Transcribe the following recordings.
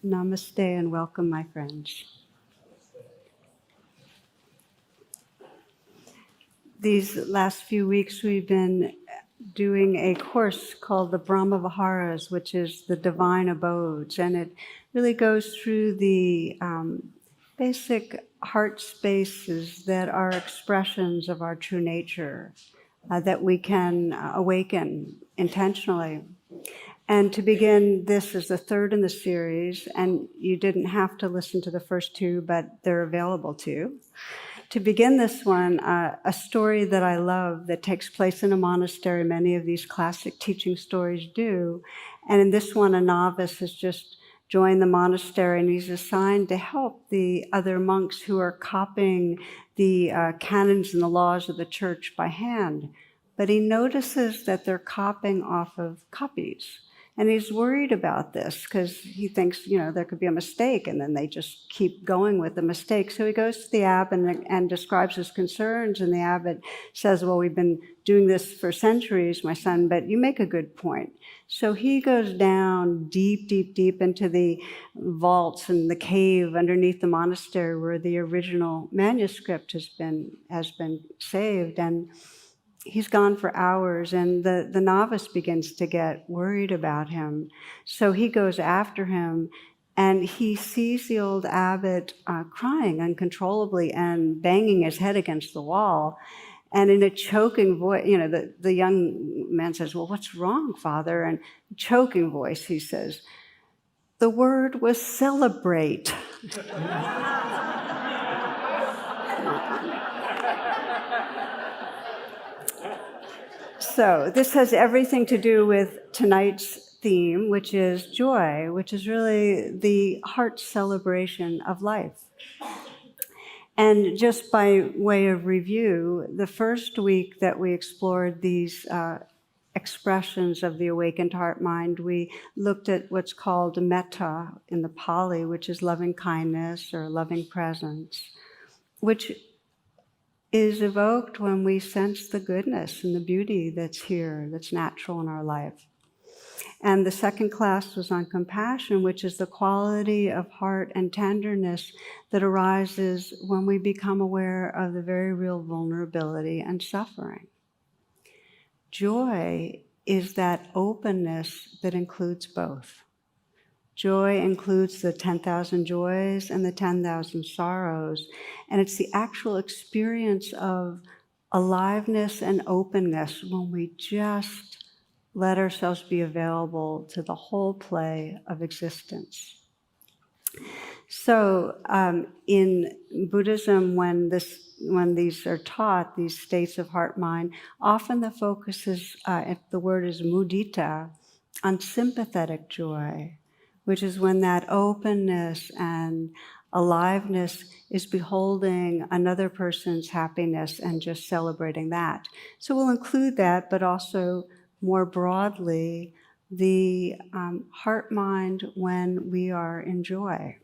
Namaste and welcome, my friends. These last few weeks we've been doing a course called the Brahma Viharas, which is the divine abodes, and it really goes through the basic heart spaces that are expressions of our true nature that we can awaken intentionally. And to begin, this is the third in the series, and you didn't have to listen to the first two, but they're available to you. To begin this one, a story that I love that takes place in a monastery, many of these classic teaching stories do, and in this one, a novice has just joined the monastery and he's assigned to help the other monks who are copying the canons and the laws of the church by hand. But he notices that they're copying off of copies. And he's worried about this because he thinks, there could be a mistake, and then they just keep going with the mistake. So he goes to the abbot and describes his concerns, and the abbot says, well, we've been doing this for centuries, my son, but you make a good point. So he goes down deep, deep, deep into the vaults and the cave underneath the monastery where the original manuscript has been saved. And he's gone for hours, and the novice begins to get worried about him. So he goes after him, and he sees the old abbot crying uncontrollably and banging his head against the wall. And in a choking voice, the young man says, well, what's wrong, Father? And choking voice, he says, the word was celebrate. So this has everything to do with tonight's theme, which is joy, which is really the heart celebration of life. And just by way of review, the first week that we explored these expressions of the awakened heart mind, we looked at what's called metta in the Pali, which is loving kindness or loving presence, which is evoked when we sense the goodness and the beauty that's here, that's natural in our life. And the second class was on compassion, which is the quality of heart and tenderness that arises when we become aware of the very real vulnerability and suffering. Joy is that openness that includes both. Joy includes the 10,000 joys and the 10,000 sorrows, and it's the actual experience of aliveness and openness when we just let ourselves be available to the whole play of existence. So in Buddhism, when these are taught, these states of heart-mind, often the focus is, if the word is mudita, on sympathetic joy, which is when that openness and aliveness is beholding another person's happiness and just celebrating that. So we'll include that, but also more broadly, the heart-mind when we are in joy.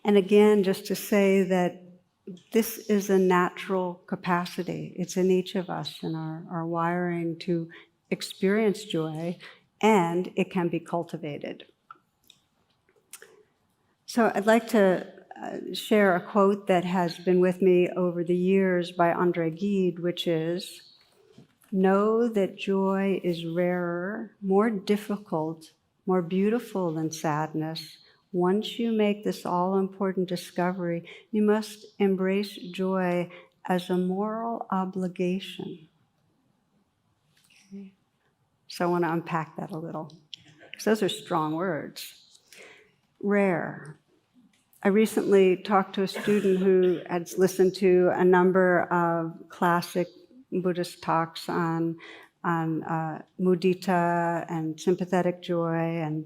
And again, just to say that this is a natural capacity. It's in each of us and our wiring to experience joy, and it can be cultivated. So I'd like to share a quote that has been with me over the years by Andre Gide, which is, know that joy is rarer, more difficult, more beautiful than sadness. Once you make this all-important discovery, you must embrace joy as a moral obligation. Okay. So I want to unpack that a little, because those are strong words. Rare. I recently talked to a student who had listened to a number of classic Buddhist talks on mudita and sympathetic joy, and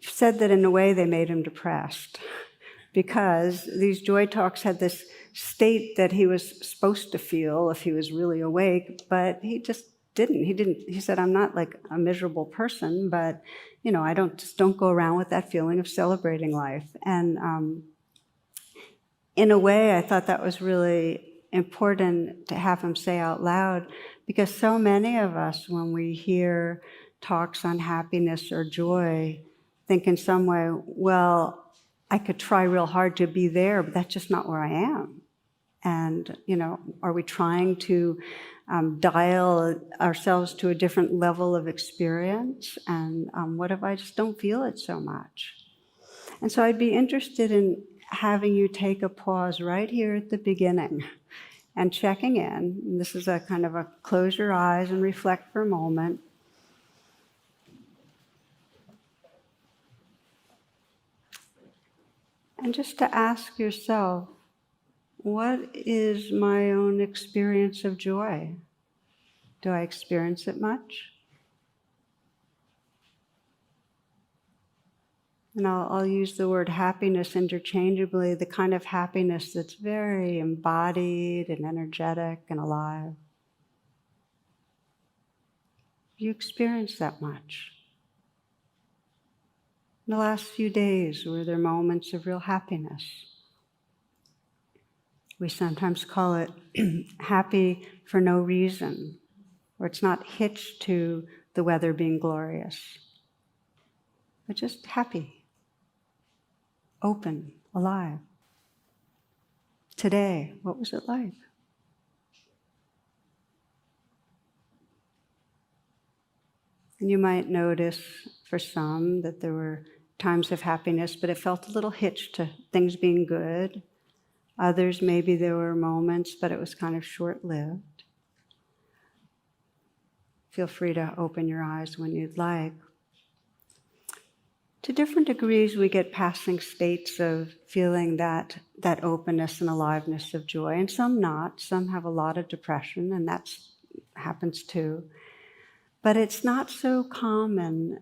said that in a way they made him depressed because these joy talks had this state that he was supposed to feel if he was really awake, but he just didn't. He said, I'm not like a miserable person, but I don't go around with that feeling of celebrating life. And in a way, I thought that was really important to have him say out loud, because so many of us, when we hear talks on happiness or joy think in some way, well, I could try real hard to be there, but that's just not where I am. And, are we trying to dial ourselves to a different level of experience? And what if I just don't feel it so much? And so I'd be interested in having you take a pause right here at the beginning and checking in. And this is a kind of a close your eyes and reflect for a moment. And just to ask yourself, what is my own experience of joy? Do I experience it much? And I'll use the word happiness interchangeably, the kind of happiness that's very embodied and energetic and alive. Do you experience that much? In the last few days, were there moments of real happiness? We sometimes call it happy for no reason, or it's not hitched to the weather being glorious, but just happy. Open, alive. Today, what was it like? And you might notice for some that there were times of happiness, but it felt a little hitched to things being good. Others, maybe there were moments, but it was kind of short-lived. Feel free to open your eyes when you'd like. To different degrees, we get passing states of feeling that openness and aliveness of joy, and some not. Some have a lot of depression, and that happens too. But it's not so common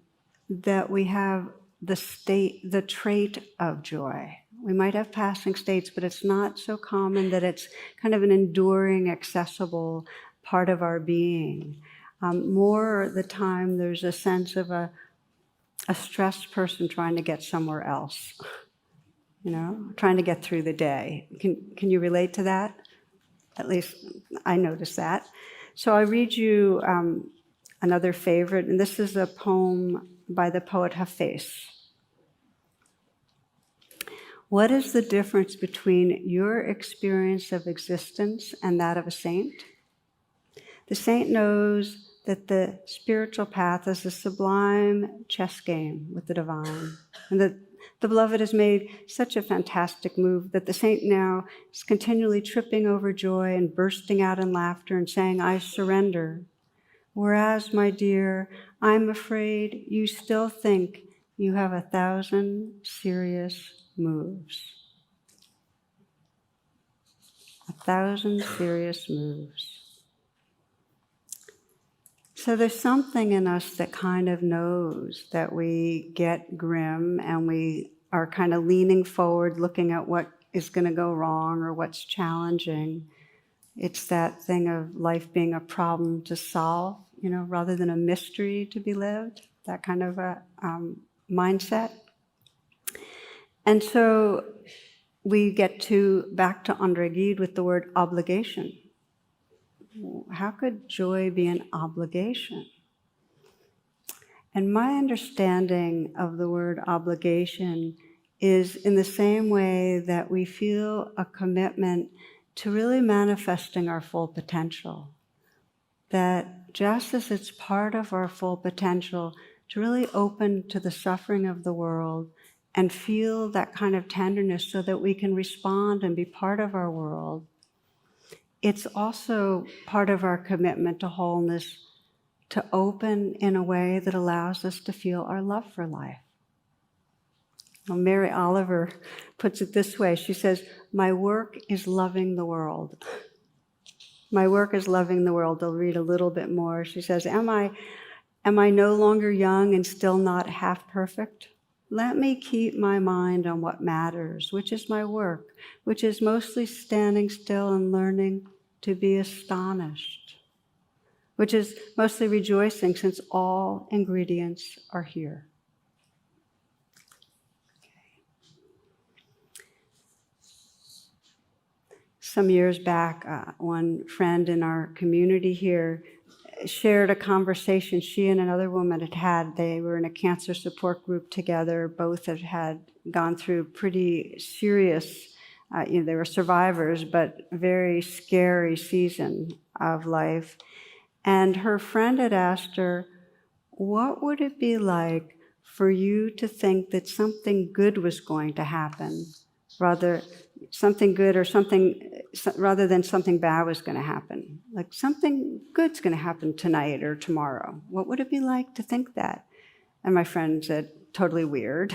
that we have the trait of joy. We might have passing states, but it's not so common that it's kind of an enduring, accessible part of our being. More of the time, there's a sense of a stressed person trying to get somewhere else, trying to get through the day. Can you relate to that? At least I noticed that. So I read you another favorite, and this is a poem by the poet Hafez. What is the difference between your experience of existence and that of a saint? The saint knows that the spiritual path is a sublime chess game with the divine, and that the beloved has made such a fantastic move that the saint now is continually tripping over joy and bursting out in laughter and saying, I surrender. Whereas, my dear, I'm afraid you still think you have 1,000 serious moves. 1,000 serious moves. So there's something in us that kind of knows that we get grim and we are kind of leaning forward, looking at what is going to go wrong or what's challenging. It's that thing of life being a problem to solve, rather than a mystery to be lived, that kind of a mindset. And so we get back to Andre Gide with the word obligation. How could joy be an obligation? And my understanding of the word obligation is in the same way that we feel a commitment to really manifesting our full potential. That just as it's part of our full potential to really open to the suffering of the world and feel that kind of tenderness so that we can respond and be part of our world, it's also part of our commitment to wholeness to open in a way that allows us to feel our love for life. Well, Mary Oliver puts it this way. She says, my work is loving the world. My work is loving the world. I'll read a little bit more. She says, am I no longer young and still not half perfect? Let me keep my mind on what matters, which is my work, which is mostly standing still and learning to be astonished, which is mostly rejoicing since all ingredients are here. Some years back, one friend in our community here shared a conversation she and another woman had had. They were in a cancer support group together. Both had gone through pretty serious, they were survivors, but very scary season of life. And her friend had asked her, what would it be like for you to think that something good was going to happen, rather than something bad was going to happen? Like something good's going to happen tonight or tomorrow. What would it be like to think that? And my friend said, totally weird,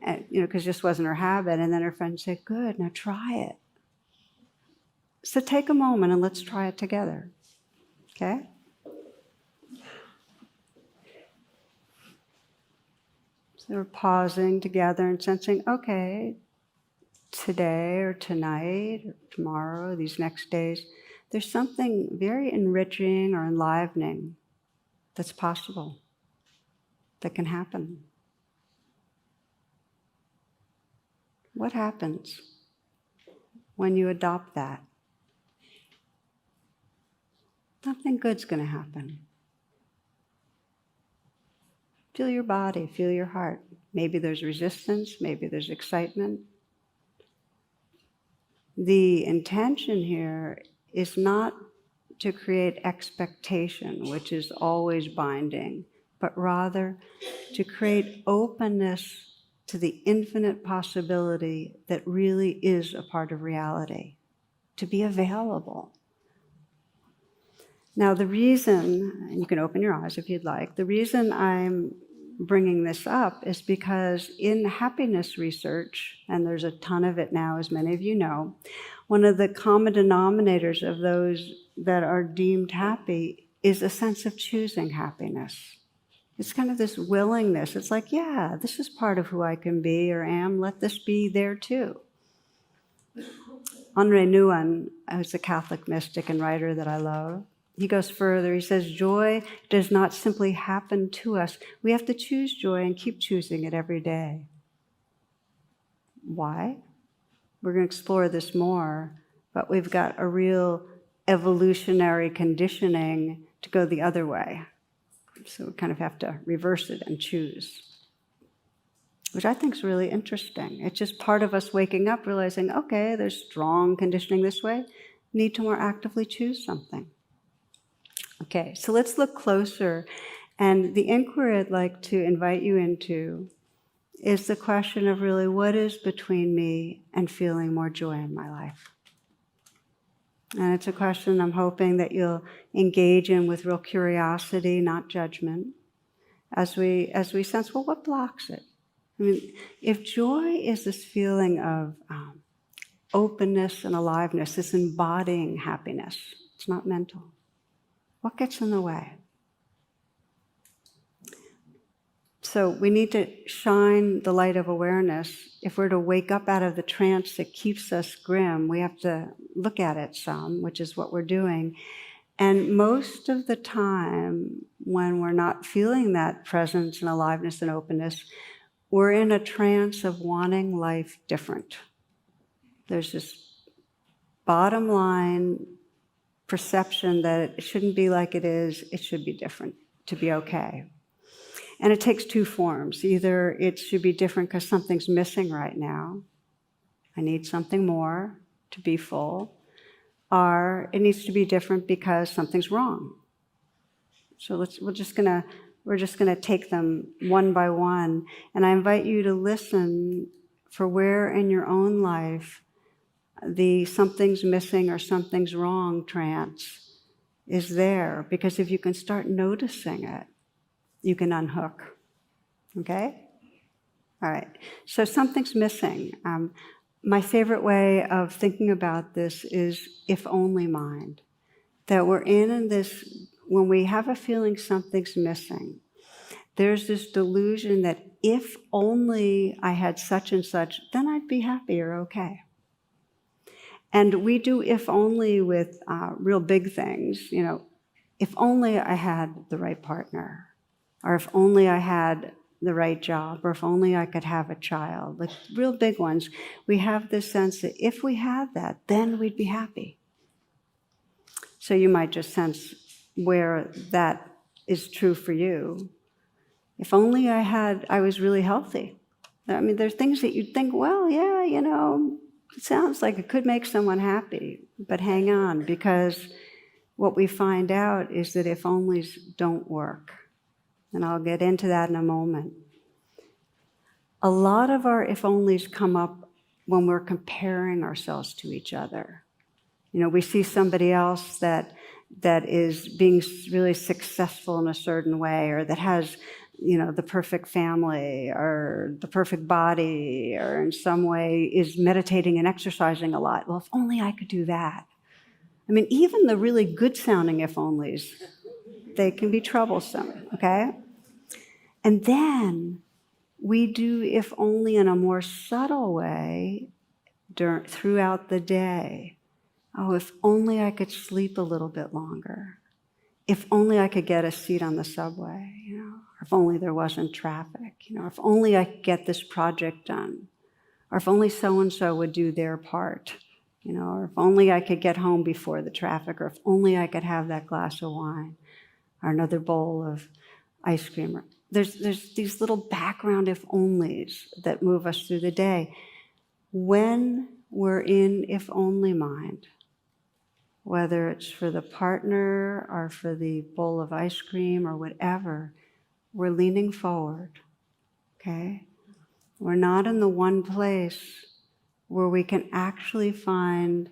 and, because this wasn't her habit. And then her friend said, good, now try it. So take a moment and let's try it together, okay? So we're pausing together and sensing, okay, today or tonight or tomorrow, these next days, there's something very enriching or enlivening that's possible, that can happen. What happens when you adopt that? Something good's going to happen. Feel your body, feel your heart. Maybe there's resistance, maybe there's excitement. The intention here is not to create expectation, which is always binding, but rather to create openness to the infinite possibility that really is a part of reality, to be available. Now the reason, and you can open your eyes if you'd like, the reason I'm bringing this up is because in happiness research, and there's a ton of it now, as many of you know, one of the common denominators of those that are deemed happy is a sense of choosing happiness. It's kind of this willingness. It's like, yeah, this is part of who I can be or am. Let this be there too. Henri Nouwen, who's a Catholic mystic and writer that I love, he goes further. He says, joy does not simply happen to us. We have to choose joy and keep choosing it every day. Why? We're going to explore this more, but we've got a real evolutionary conditioning to go the other way. So we kind of have to reverse it and choose, which I think is really interesting. It's just part of us waking up, realizing, okay, there's strong conditioning this way. Need to more actively choose something. Okay, so let's look closer. And the inquiry I'd like to invite you into is the question of really what is between me and feeling more joy in my life. And it's a question I'm hoping that you'll engage in with real curiosity, not judgment, as we sense, well, what blocks it? I mean, if joy is this feeling of openness and aliveness, this embodying happiness, it's not mental. What gets in the way? So we need to shine the light of awareness. If we're to wake up out of the trance that keeps us grim, we have to look at it some, which is what we're doing. And most of the time, when we're not feeling that presence and aliveness and openness, we're in a trance of wanting life different. There's this bottom line perception that it shouldn't be like it is, it should be different to be okay. And it takes two forms. Either it should be different because something's missing right now. I need something more to be full. Or it needs to be different because something's wrong. So we're just gonna take them one by one. And I invite you to listen for where in your own life the something's missing or something's wrong trance is there. Because if you can start noticing it, you can unhook, okay? All right, so something's missing. My favorite way of thinking about this is if only mind. That we're in this, when we have a feeling something's missing, there's this delusion that if only I had such and such, then I'd be happy or okay. And we do if only with real big things, if only I had the right partner, or if only I had the right job, or if only I could have a child, like real big ones. We have this sense that if we had that, then we'd be happy. So you might just sense where that is true for you. If only I was really healthy. I mean, there's things that you'd think, well, yeah, it sounds like it could make someone happy, but hang on, because what we find out is that if onlys don't work. And I'll get into that in a moment. A lot of our if onlys come up when we're comparing ourselves to each other. We see somebody else that is being really successful in a certain way, or that has, the perfect family, or the perfect body, or in some way is meditating and exercising a lot. Well, if only I could do that. I mean, even the really good sounding if onlys, they can be troublesome, okay? And then we do if only in a more subtle way throughout the day. Oh, if only I could sleep a little bit longer. If only I could get a seat on the subway, or if only there wasn't traffic, if only I could get this project done, or if only so-and-so would do their part, or if only I could get home before the traffic, or if only I could have that glass of wine, or another bowl of ice cream. There's these little background if-onlys that move us through the day. When we're in if-only mind, whether it's for the partner or for the bowl of ice cream or whatever, we're leaning forward, okay? We're not in the one place where we can actually find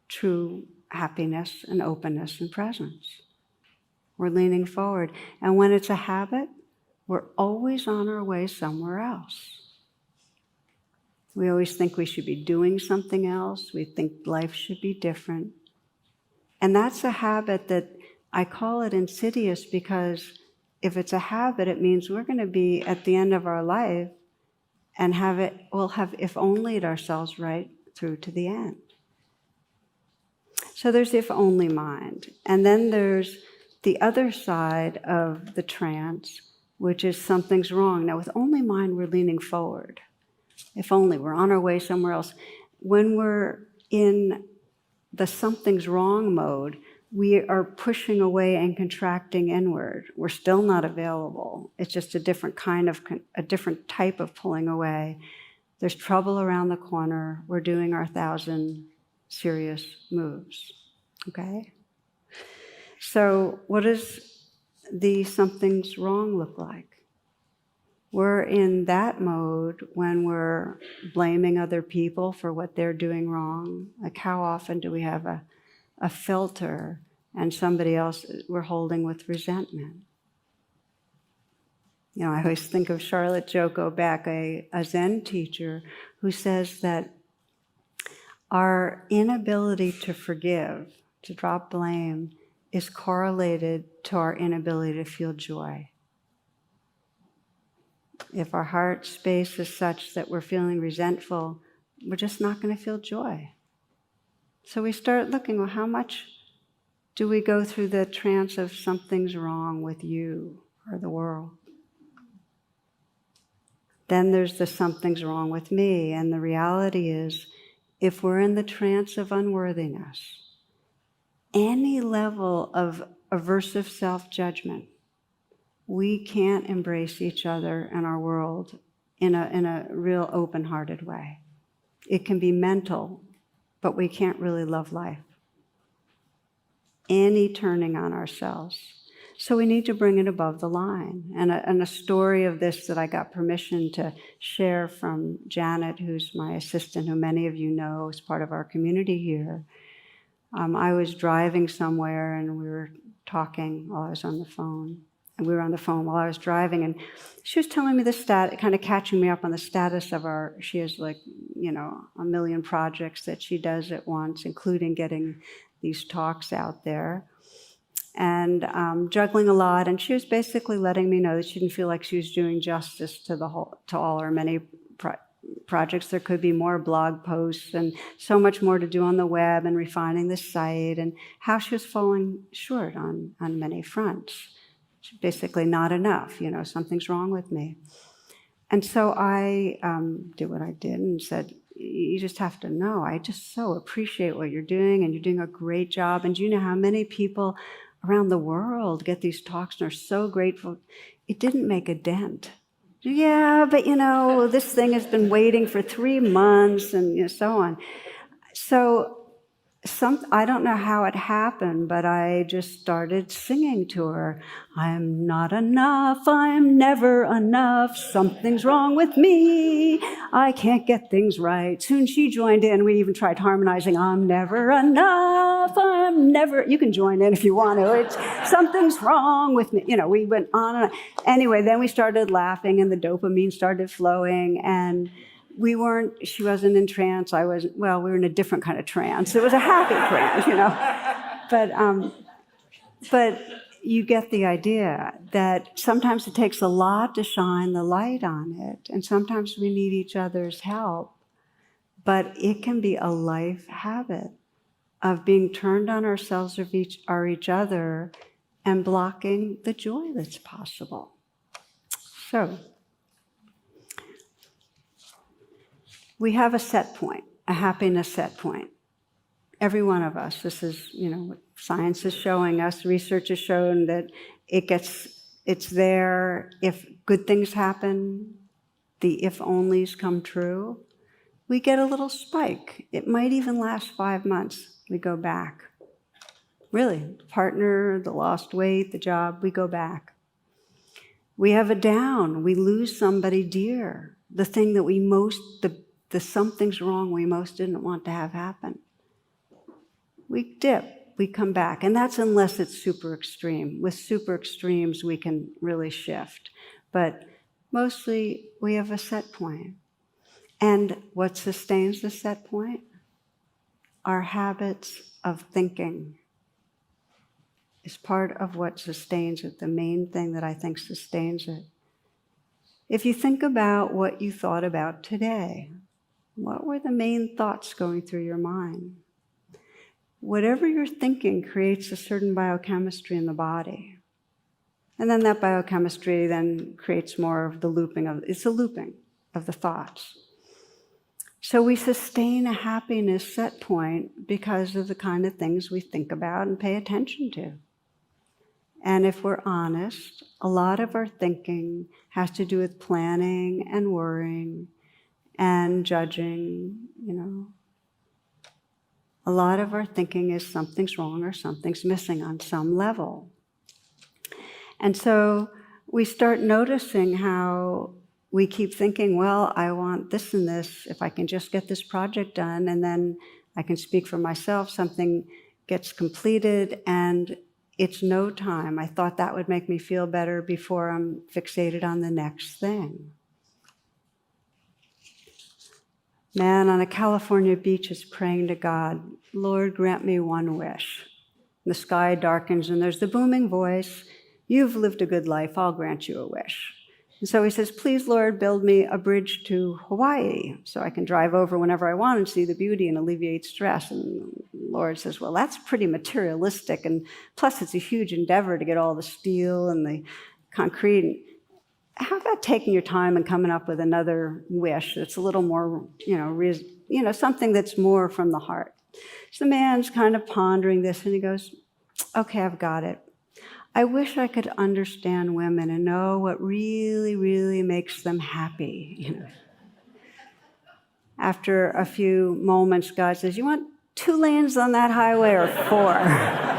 true happiness and openness and presence. We're leaning forward. And when it's a habit, we're always on our way somewhere else. We always think we should be doing something else. We think life should be different. And that's a habit that I call it insidious, because if it's a habit, it means we're going to be at the end of our life and we'll have if only'd ourselves right through to the end. So there's if only mind. And then there's the other side of the trance, which is something's wrong. Now with only mind, we're leaning forward. If only, we're on our way somewhere else. When we're in the something's wrong mode, we are pushing away and contracting inward. We're still not available. It's just a different type of pulling away. There's trouble around the corner. We're doing our 1,000 serious moves, okay? So what does the something's wrong look like? We're in that mode when we're blaming other people for what they're doing wrong. Like, how often do we have a filter and somebody else we're holding with resentment? I always think of Charlotte Joko Beck, a Zen teacher, who says that our inability to forgive, to drop blame, is correlated to our inability to feel joy. If our heart space is such that we're feeling resentful, we're just not going to feel joy. So we start looking, well, how much do we go through the trance of something's wrong with you or the world? Then there's the something's wrong with me, and the reality is, if we're in the trance of unworthiness, any level of aversive self-judgment, we can't embrace each other and our world in a real open-hearted way. It can be mental, but we can't really love life. Any turning on ourselves. So we need to bring it above the line. And a story of this that I got permission to share from Janet, who's my assistant, who many of you know is part of our community here. I was driving somewhere and we were talking while I was on the phone. And we were on the phone while I was driving, and she was telling me the kind of catching me up on the status of she has a million projects that she does at once, including getting these talks out there, and juggling a lot. And she was basically letting me know that she didn't feel like she was doing justice to all her many projects. There could be more blog posts and so much more to do on the web and refining the site, and how she was falling short on many fronts. Basically not enough, something's wrong with me. And so I did what I did and said, you just have to know, I just so appreciate what you're doing, and you're doing a great job. And do you know how many people around the world get these talks and are so grateful. It didn't make a dent. Yeah, but this thing has been waiting for 3 months and so on. So I don't know how it happened, but I just started singing to her. I'm not enough, I'm never enough, something's wrong with me, I can't get things right. Soon she joined in, we even tried harmonizing, I'm never enough, I'm never, you can join in if you want to, something's wrong with me. We went on and on. Anyway, then we started laughing and the dopamine started flowing, and she wasn't in trance, we were in a different kind of trance. It was a happy trance, But you get the idea that sometimes it takes a lot to shine the light on it, and sometimes we need each other's help. But it can be a life habit of being turned on ourselves or each other and blocking the joy that's possible. So, we have a set point, a happiness set point. Every one of us. This is, what science is showing us. Research has shown that it's there. If good things happen, the if-onlys come true, we get a little spike. It might even last 5 months. We go back. Really, the partner, the lost weight, the job, we go back. We have a down. We lose somebody dear. The thing that the something's wrong we most didn't want to have happen. We dip, we come back, and that's unless it's super extreme. With super extremes, we can really shift. But mostly, we have a set point. And what sustains the set point? Our habits of thinking is part of what sustains it, the main thing that I think sustains it. If you think about what you thought about today, what were the main thoughts going through your mind? Whatever you're thinking creates a certain biochemistry in the body. And then that biochemistry then creates more of the looping it's a looping of the thoughts. So we sustain a happiness set point because of the kind of things we think about and pay attention to. And if we're honest, a lot of our thinking has to do with planning and worrying and judging, A lot of our thinking is something's wrong or something's missing on some level. And so we start noticing how we keep thinking, well, I want this and this, if I can just get this project done, and then I can speak for myself, something gets completed, and it's no time. I thought that would make me feel better before I'm fixated on the next thing. Man on a California beach is praying to God, Lord, grant me one wish. The sky darkens and there's the booming voice, you've lived a good life, I'll grant you a wish. And so he says, please, Lord, build me a bridge to Hawaii so I can drive over whenever I want and see the beauty and alleviate stress. And the Lord says, well, that's pretty materialistic, and plus it's a huge endeavor to get all the steel and the concrete. How about taking your time and coming up with another wish that's a little more, something that's more from the heart? So the man's kind of pondering this, and he goes, okay, I've got it. I wish I could understand women and know what really, really makes them happy. After a few moments, God says, you want 2 lanes on that highway or 4?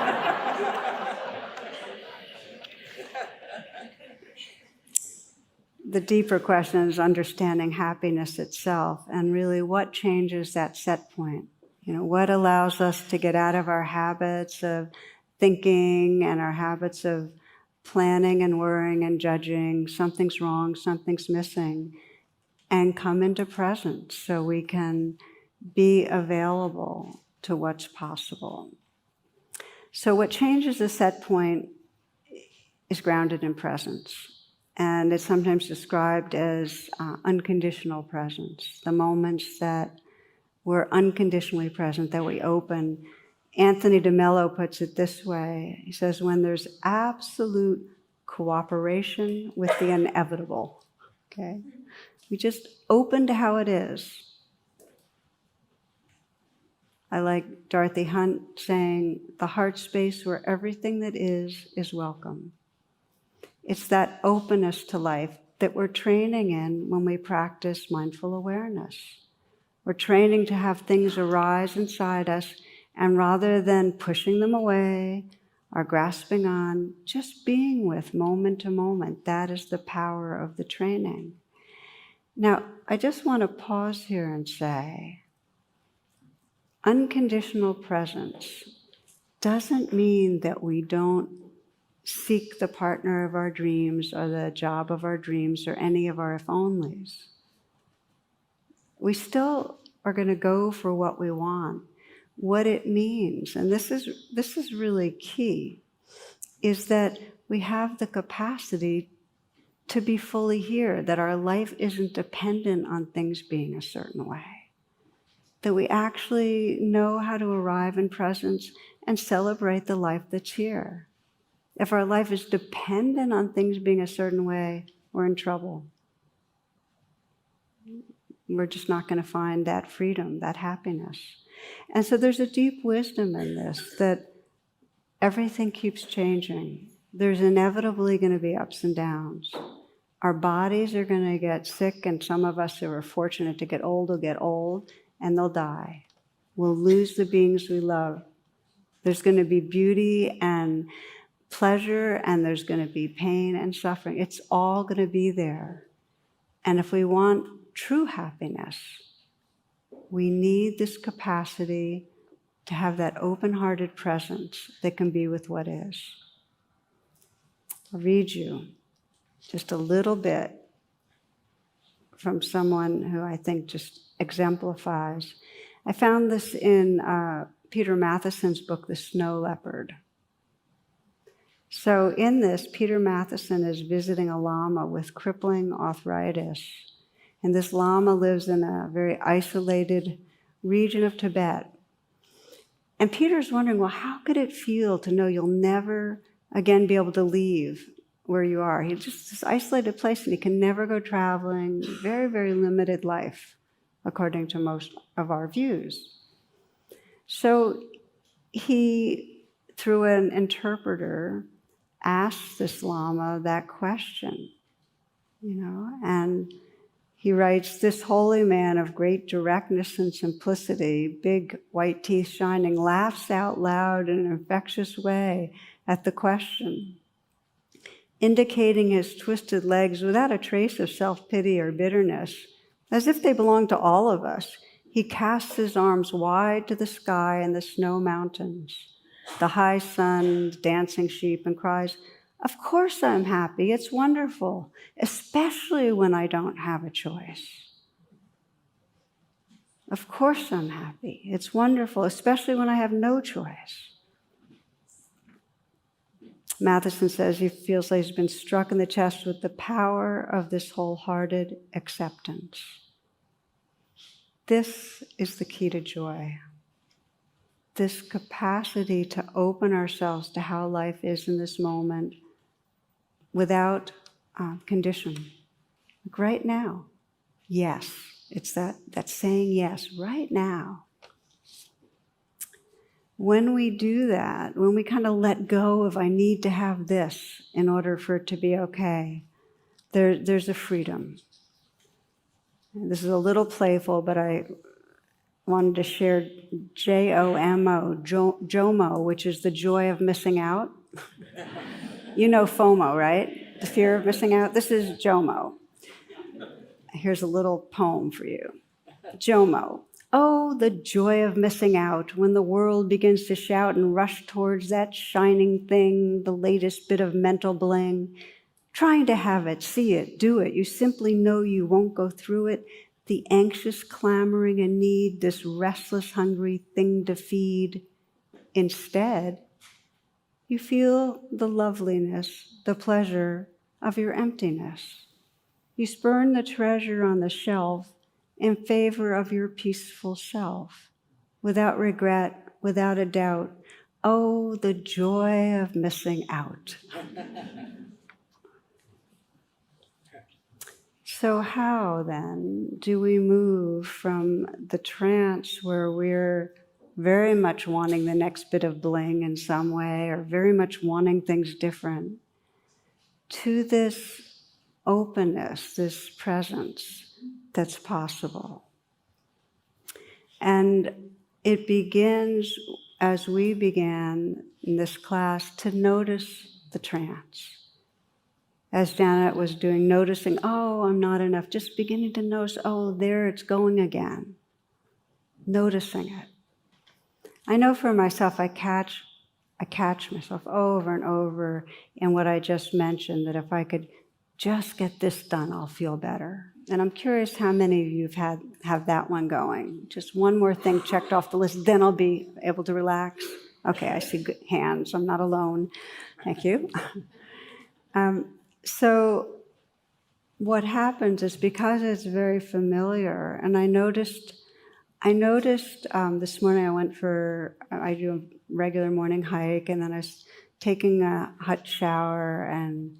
The deeper question is understanding happiness itself, and really what changes that set point. What allows us to get out of our habits of thinking and our habits of planning and worrying and judging, something's wrong, something's missing, and come into presence so we can be available to what's possible. So what changes the set point is grounded in presence. And it's sometimes described as unconditional presence, the moments that we're unconditionally present, that we open. Anthony DeMello puts it this way. He says, when there's absolute cooperation with the inevitable, okay? We just open to how it is. I like Dorothy Hunt saying, the heart space where everything that is welcome. It's that openness to life that we're training in when we practice mindful awareness. We're training to have things arise inside us, and rather than pushing them away or grasping on, just being with moment to moment. That is the power of the training. Now, I just want to pause here and say, unconditional presence doesn't mean that we don't seek the partner of our dreams or the job of our dreams or any of our if-onlys. We still are going to go for what we want. What it means, and this is really key, is that we have the capacity to be fully here, that our life isn't dependent on things being a certain way, that we actually know how to arrive in presence and celebrate the life that's here. If our life is dependent on things being a certain way, we're in trouble. We're just not going to find that freedom, that happiness. And so there's a deep wisdom in this, that everything keeps changing. There's inevitably going to be ups and downs. Our bodies are going to get sick, and some of us who are fortunate to get old will get old, and they'll die. We'll lose the beings we love. There's going to be beauty and pleasure, and there's going to be pain and suffering. It's all going to be there. And if we want true happiness, we need this capacity to have that open-hearted presence that can be with what is. I'll read you just a little bit from someone who I think just exemplifies. I found this in Peter Matheson's book, The Snow Leopard. So in this, Peter Matheson is visiting a lama with crippling arthritis. And this lama lives in a very isolated region of Tibet. And Peter's wondering, well, how could it feel to know you'll never again be able to leave where you are? He's just this isolated place, and he can never go traveling. Very, very limited life, according to most of our views. So he, through an interpreter, asks this lama that question, and he writes, this holy man of great directness and simplicity, big white teeth shining, laughs out loud in an infectious way at the question. Indicating his twisted legs without a trace of self-pity or bitterness, as if they belong to all of us, he casts his arms wide to the sky and the snow mountains, the high sun, dancing sheep, and cries, of course I'm happy, it's wonderful, especially when I don't have a choice. Of course I'm happy, it's wonderful, especially when I have no choice. Matheson says he feels like he's been struck in the chest with the power of this wholehearted acceptance. This is the key to joy. This capacity to open ourselves to how life is in this moment without condition. Like right now, yes. It's that saying yes, right now. When we do that, when we kind of let go of I need to have this in order for it to be okay, there's a freedom. And this is a little playful, but I wanted to share JOMO, which is the joy of missing out. You know FOMO, right? The fear of missing out. This is JOMO. Here's a little poem for you. JOMO. Oh, the joy of missing out when the world begins to shout and rush towards that shining thing, the latest bit of mental bling. Trying to have it, see it, do it. You simply know you won't go through it. The anxious clamoring and need, this restless, hungry thing to feed. Instead, you feel the loveliness, the pleasure of your emptiness. You spurn the treasure on the shelf in favor of your peaceful self, without regret, without a doubt. Oh, the joy of missing out. So how, then, do we move from the trance where we're very much wanting the next bit of bling in some way, or very much wanting things different, to this openness, this presence that's possible. And it begins, as we began in this class, to notice the trance. As Janet was doing, noticing, oh, I'm not enough, just beginning to notice, oh, there it's going again. Noticing it. I know for myself, I catch myself over and over in what I just mentioned, that if I could just get this done, I'll feel better. And I'm curious how many of you have that one going. Just one more thing checked off the list, then I'll be able to relax. Okay, I see good hands. I'm not alone. Thank you. So what happens is, because it's very familiar, and I noticed this morning I do a regular morning hike, and then I was taking a hot shower and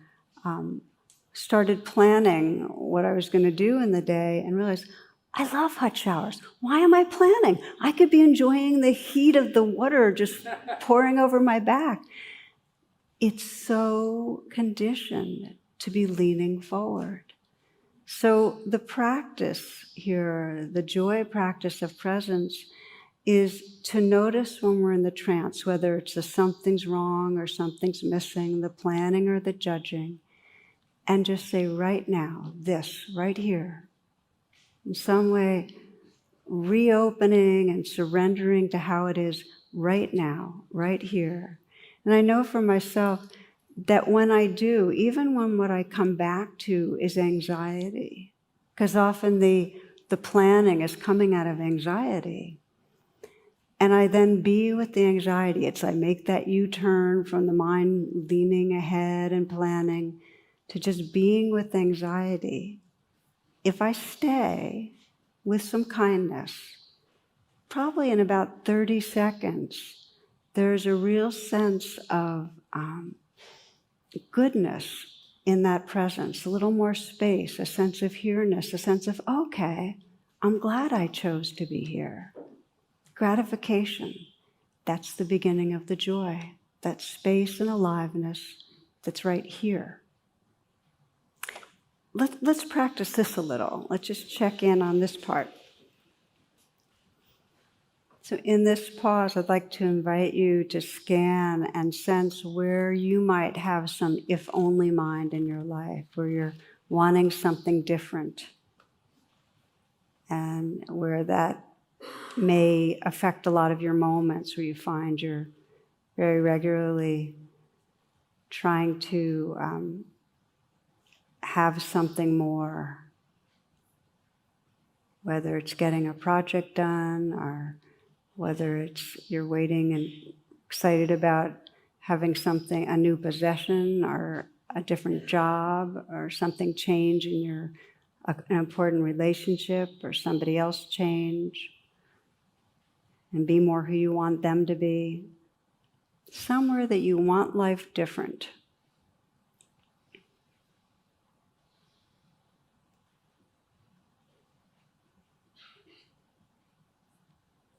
started planning what I was going to do in the day, and realized, I love hot showers. Why am I planning? I could be enjoying the heat of the water just pouring over my back. It's so conditioned to be leaning forward. So the practice here, the joy practice of presence, is to notice when we're in the trance, whether it's the something's wrong or something's missing, the planning or the judging, and just say, right now, this, right here. In some way, reopening and surrendering to how it is right now, right here. And I know for myself that when I do, even when what I come back to is anxiety, because often the planning is coming out of anxiety, and I then be with the anxiety. It's I make that U-turn from the mind leaning ahead and planning to just being with anxiety. If I stay with some kindness, probably in about 30 seconds, there's a real sense of goodness in that presence, a little more space, a sense of here-ness, a sense of, okay, I'm glad I chose to be here. Gratification, that's the beginning of the joy, that space and aliveness that's right here. Let's practice this a little. Let's just check in on this part. So in this pause, I'd like to invite you to scan and sense where you might have some if-only mind in your life, where you're wanting something different, and where that may affect a lot of your moments, where you find you're very regularly trying to have something more, whether it's getting a project done, or whether it's you're waiting and excited about having something, a new possession, or a different job, or something change in an important relationship, or somebody else change, and be more who you want them to be. Somewhere that you want life different.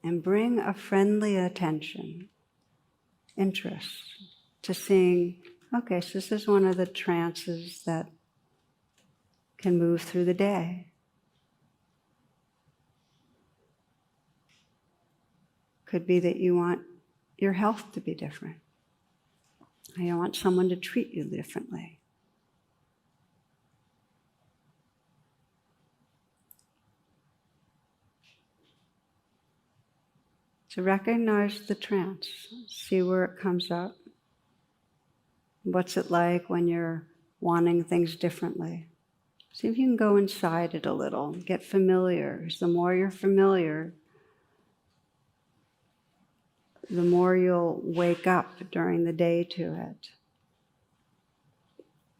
And bring a friendly attention, interest, to seeing, okay, so this is one of the trances that can move through the day. Could be that you want your health to be different. Or you want someone to treat you differently. To recognize the trance, see where it comes up. What's it like when you're wanting things differently? See if you can go inside it a little, get familiar. Because the more you're familiar, the more you'll wake up during the day to it.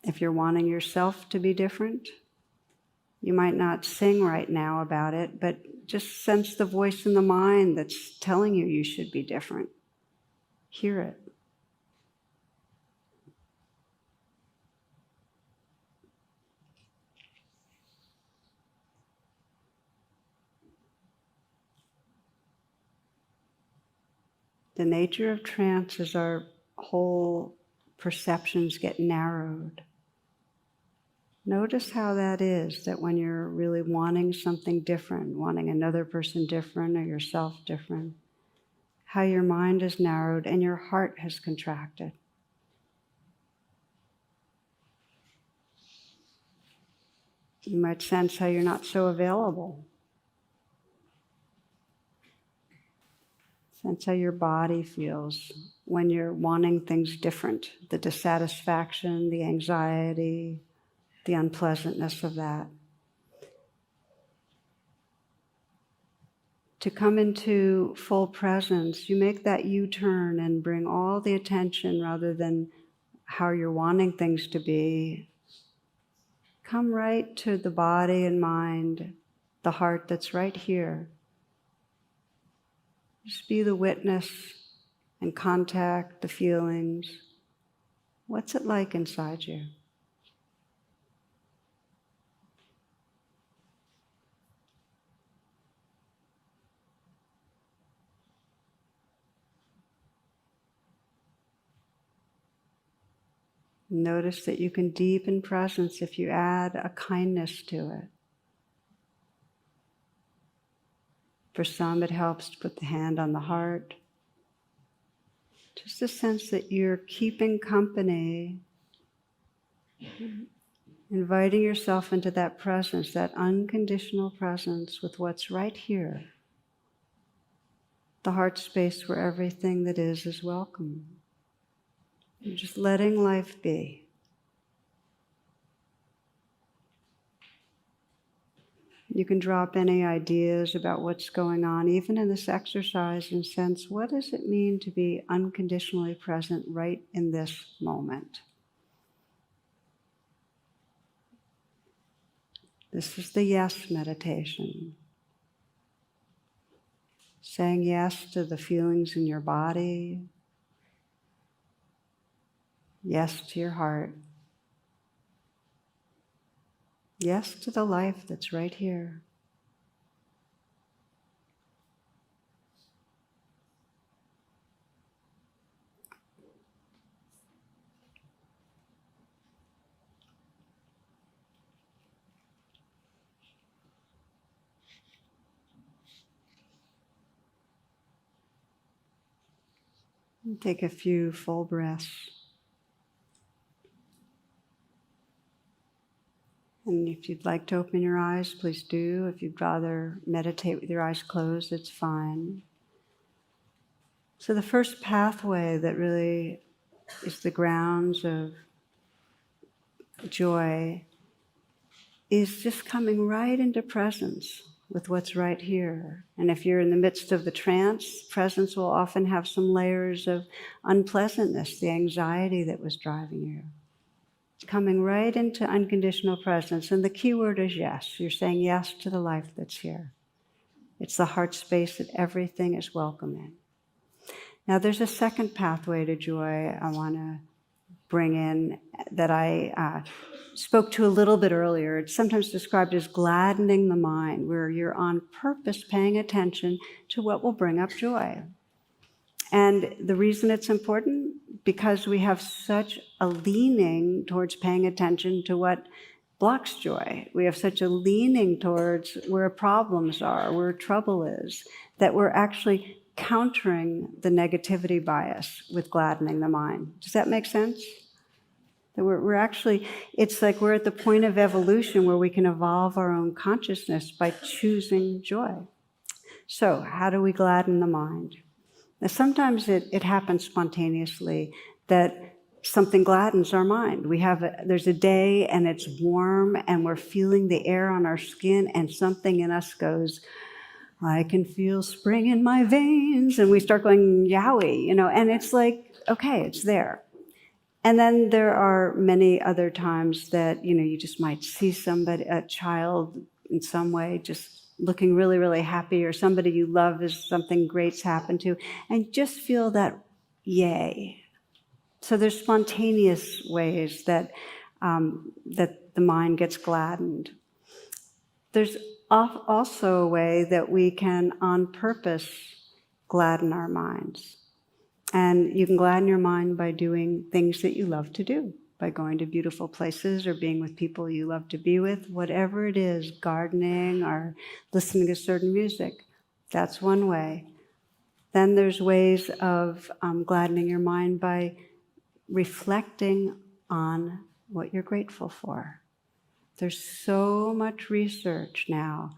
If you're wanting yourself to be different, you might not sing right now about it, but just sense the voice in the mind that's telling you you should be different. Hear it. The nature of trance is our whole perceptions get narrowed. Notice how that is, that when you're really wanting something different, wanting another person different or yourself different, how your mind is narrowed and your heart has contracted. You might sense how you're not so available. Sense how your body feels when you're wanting things different, the dissatisfaction, the anxiety, the unpleasantness of that. To come into full presence, you make that U-turn and bring all the attention rather than how you're wanting things to be. Come right to the body and mind, the heart that's right here. Just be the witness and contact the feelings. What's it like inside you? Notice that you can deepen presence if you add a kindness to it. For some, it helps to put the hand on the heart. Just a sense that you're keeping company, inviting yourself into that presence, that unconditional presence with what's right here. The heart space where everything that is welcome. You're just letting life be. You can drop any ideas about what's going on, even in this exercise, and sense, what does it mean to be unconditionally present right in this moment? This is the yes meditation. Saying yes to the feelings in your body, yes to your heart, yes to the life that's right here. And take a few full breaths. And if you'd like to open your eyes, please do. If you'd rather meditate with your eyes closed, it's fine. So the first pathway that really is the grounds of joy is just coming right into presence with what's right here. And if you're in the midst of the trance, presence will often have some layers of unpleasantness, the anxiety that was driving you. Coming right into unconditional presence. And the key word is yes. You're saying yes to the life that's here. It's the heart space that everything is welcome in. Now there's a second pathway to joy I want to bring in that I spoke to a little bit earlier. It's sometimes described as gladdening the mind, where you're on purpose paying attention to what will bring up joy. And the reason it's important, because we have such a leaning towards paying attention to what blocks joy. We have such a leaning towards where problems are, where trouble is, that we're actually countering the negativity bias with gladdening the mind. Does that make sense? That we're actually, it's like we're at the point of evolution where we can evolve our own consciousness by choosing joy. So how do we gladden the mind? Now, sometimes it happens spontaneously that something gladdens our mind. There's a day and it's warm and we're feeling the air on our skin and something in us goes, I can feel spring in my veins. And we start going, yowie, and it's like, okay, it's there. And then there are many other times that, you just might see somebody, a child in some way, just looking really, really happy, or somebody you love as something great's happened to, and just feel that yay. So there's spontaneous ways that the mind gets gladdened. There's also a way that we can, on purpose, gladden our minds. And you can gladden your mind by doing things that you love to do, by going to beautiful places or being with people you love to be with, whatever it is, gardening or listening to certain music. That's one way. Then there's ways of gladdening your mind by reflecting on what you're grateful for. There's so much research now,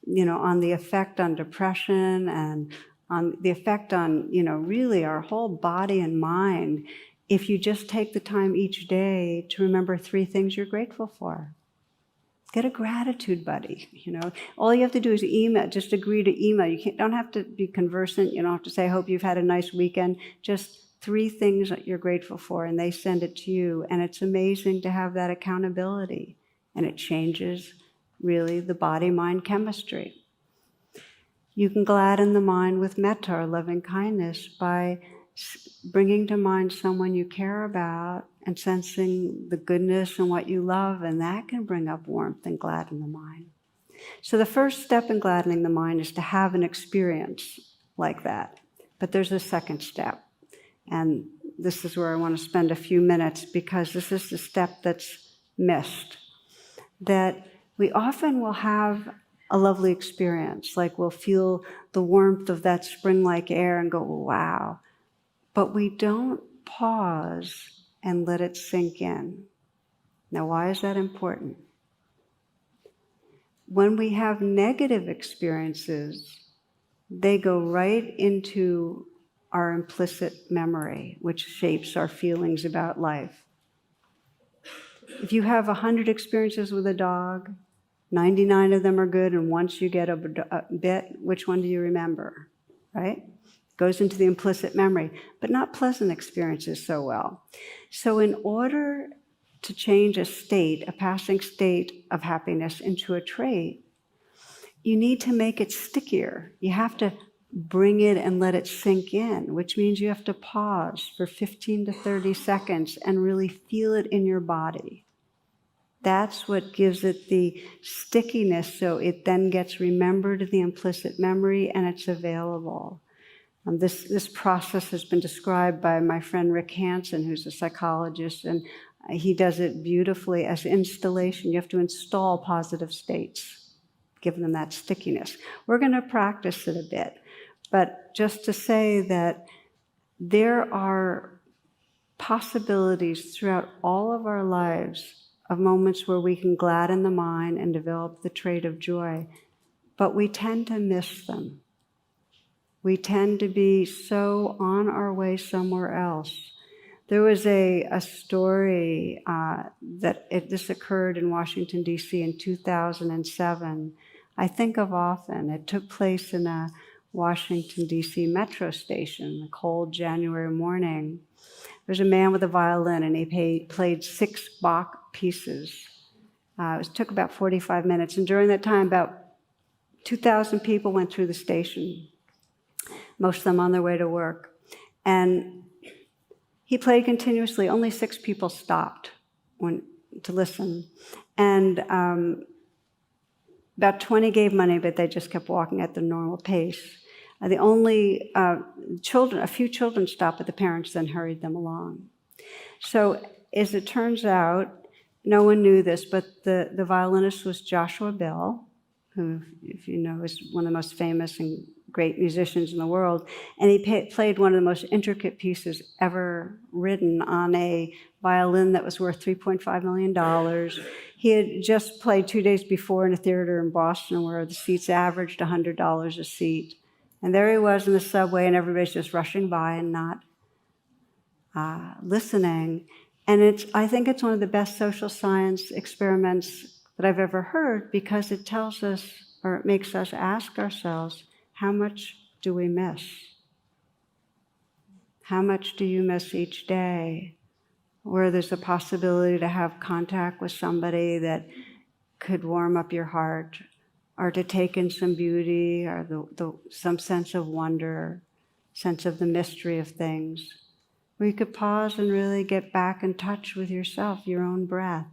on the effect on depression and on the effect on, really our whole body and mind, if you just take the time each day to remember 3 things you're grateful for. Get a gratitude buddy, All you have to do is email, just agree to email. You don't have to be conversant. You don't have to say, I hope you've had a nice weekend. Just 3 things that you're grateful for, and they send it to you. And it's amazing to have that accountability. And it changes, really, the body-mind chemistry. You can gladden the mind with metta, or loving kindness, by bringing to mind someone you care about and sensing the goodness and what you love, and that can bring up warmth and gladden the mind. So the first step in gladdening the mind is to have an experience like that. But there's a second step, and this is where I want to spend a few minutes, because this is the step that's missed. That we often will have a lovely experience, like we'll feel the warmth of that spring-like air and go, wow. But we don't pause and let it sink in. Now, why is that important? When we have negative experiences, they go right into our implicit memory, which shapes our feelings about life. If you have 100 experiences with a dog, 99 of them are good, and once you get a bit, which one do you remember, right? Goes into the implicit memory, but not pleasant experiences so well. So in order to change a state, a passing state of happiness, into a trait, you need to make it stickier. You have to bring it and let it sink in, which means you have to pause for 15 to 30 seconds and really feel it in your body. That's what gives it the stickiness, so it then gets remembered in the implicit memory and it's available. This process has been described by my friend Rick Hansen, who's a psychologist, and he does it beautifully as installation. You have to install positive states, give them that stickiness. We're going to practice it a bit, but just to say that there are possibilities throughout all of our lives of moments where we can gladden the mind and develop the trait of joy, but we tend to miss them. We tend to be so on our way somewhere else. There was a story this occurred in Washington, D.C. in 2007. I think of often. It took place in a Washington, D.C. metro station, a cold January morning. There's a man with a violin, and he played 6 Bach pieces. It took about 45 minutes, and during that time, about 2,000 people went through the station, most of them on their way to work. And he played continuously. Only 6 people stopped to listen. And about 20 gave money, but they just kept walking at the normal pace. The only a few children stopped, but the parents then hurried them along. So as it turns out, no one knew this, but the violinist was Joshua Bell, who, if you know, is one of the most famous and great musicians in the world. And he played one of the most intricate pieces ever written on a violin that was worth $3.5 million. He had just played 2 days before in a theater in Boston where the seats averaged $100 a seat. And there he was in the subway, and everybody's just rushing by and not listening. And I think it's one of the best social science experiments that I've ever heard, because it tells us, or it makes us ask ourselves, how much do we miss? How much do you miss each day? Where there's a possibility to have contact with somebody that could warm up your heart, or to take in some beauty, or some sense of wonder, sense of the mystery of things. Where you could pause and really get back in touch with yourself, your own breath,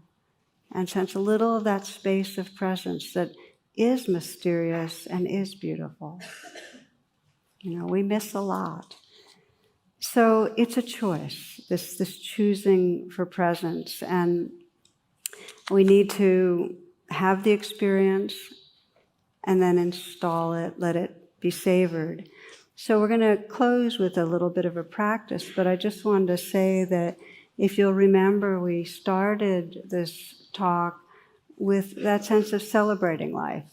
and sense a little of that space of presence that is mysterious and is beautiful. We miss a lot. So it's a choice, this choosing for presence. And we need to have the experience and then install it, let it be savored. So we're going to close with a little bit of a practice, but I just wanted to say that if you'll remember, we started this talk with that sense of celebrating life.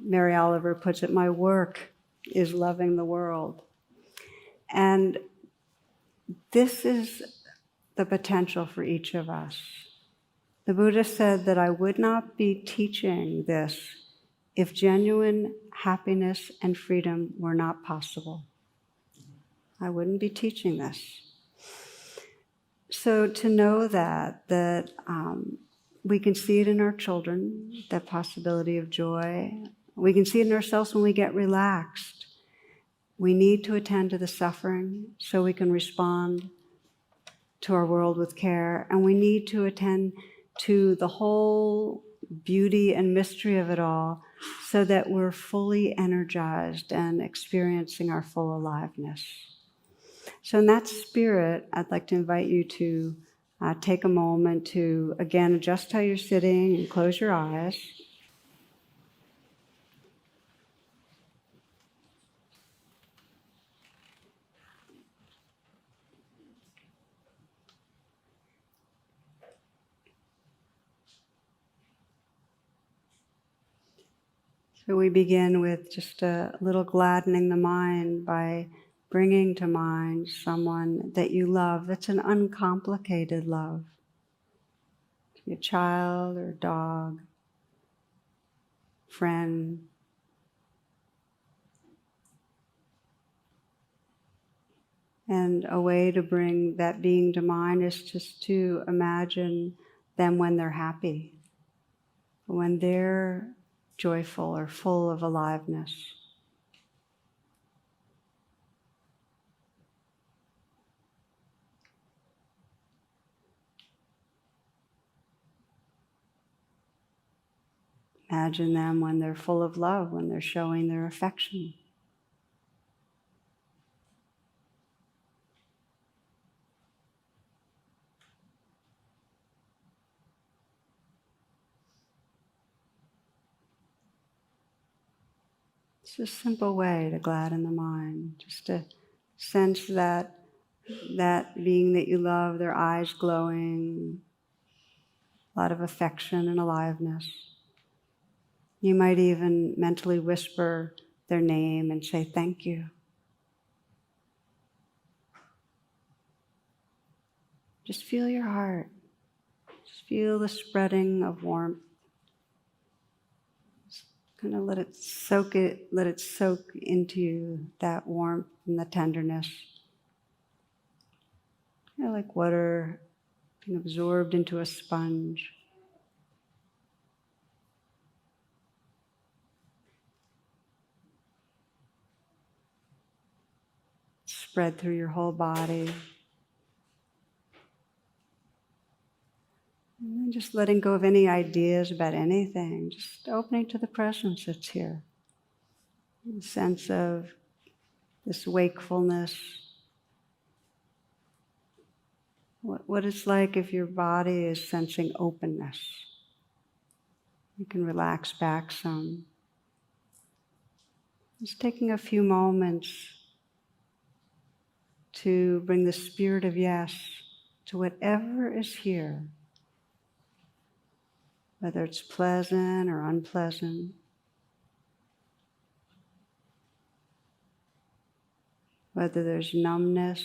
Mary Oliver puts it, my work is loving the world. And this is the potential for each of us. The Buddha said that I would not be teaching this if genuine happiness and freedom were not possible. I wouldn't be teaching this. So to know that we can see it in our children, that possibility of joy. We can see it in ourselves when we get relaxed. We need to attend to the suffering so we can respond to our world with care, and we need to attend to the whole beauty and mystery of it all so that we're fully energized and experiencing our full aliveness. So in that spirit, I'd like to invite you to take a moment to, again, adjust how you're sitting and close your eyes. So we begin with just a little gladdening the mind by bringing to mind someone that you love. That's an uncomplicated love. A child or a dog, friend. And a way to bring that being to mind is just to imagine them when they're happy, when they're joyful or full of aliveness. Imagine them when they're full of love, when they're showing their affection. It's a simple way to gladden the mind, just to sense that being that you love, their eyes glowing, a lot of affection and aliveness. You might even mentally whisper their name and say, thank you. Just feel your heart. Just feel the spreading of warmth. Just kind of let it soak into you, that warmth and the tenderness. Kind of like water being absorbed into a sponge. Spread through your whole body. And then just letting go of any ideas about anything, just opening to the presence that's here. The sense of this wakefulness. What it's like if your body is sensing openness. You can relax back some. Just taking a few moments to bring the spirit of yes to whatever is here, whether it's pleasant or unpleasant, whether there's numbness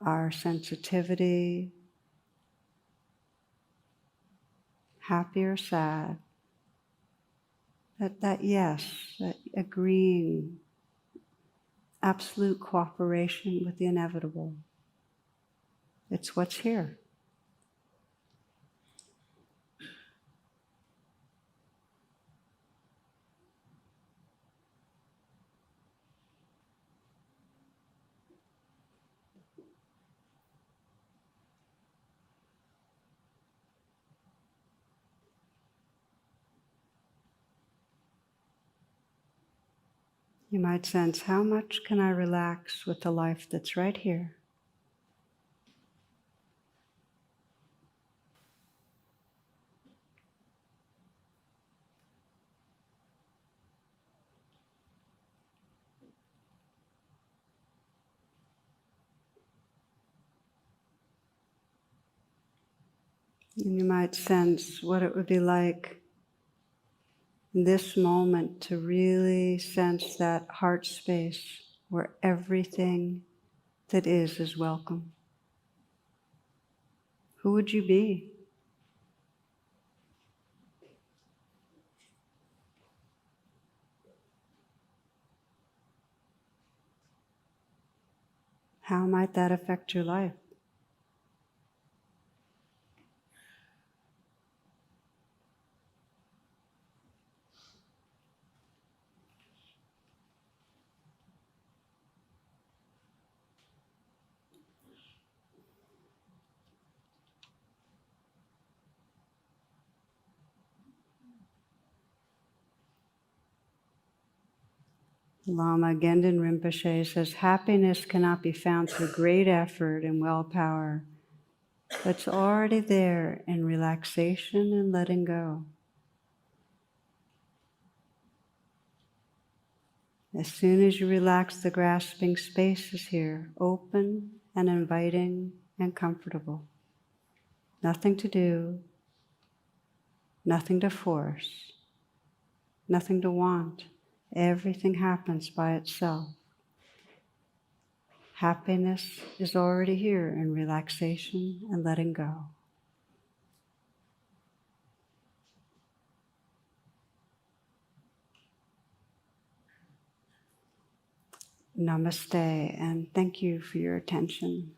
or sensitivity, happy or sad, that yes, that agreeing, absolute cooperation with the inevitable. It's what's here. You might sense, how much can I relax with the life that's right here? And you might sense what it would be like in this moment to really sense that heart space where everything that is welcome. Who would you be? How might that affect your life? Lama Gendin Rinpoche says, happiness cannot be found through great effort and willpower, but it's already there in relaxation and letting go. As soon as you relax, the grasping space is here, open and inviting and comfortable. Nothing to do, nothing to force, nothing to want. Everything happens by itself. Happiness is already here in relaxation and letting go. Namaste, and thank you for your attention.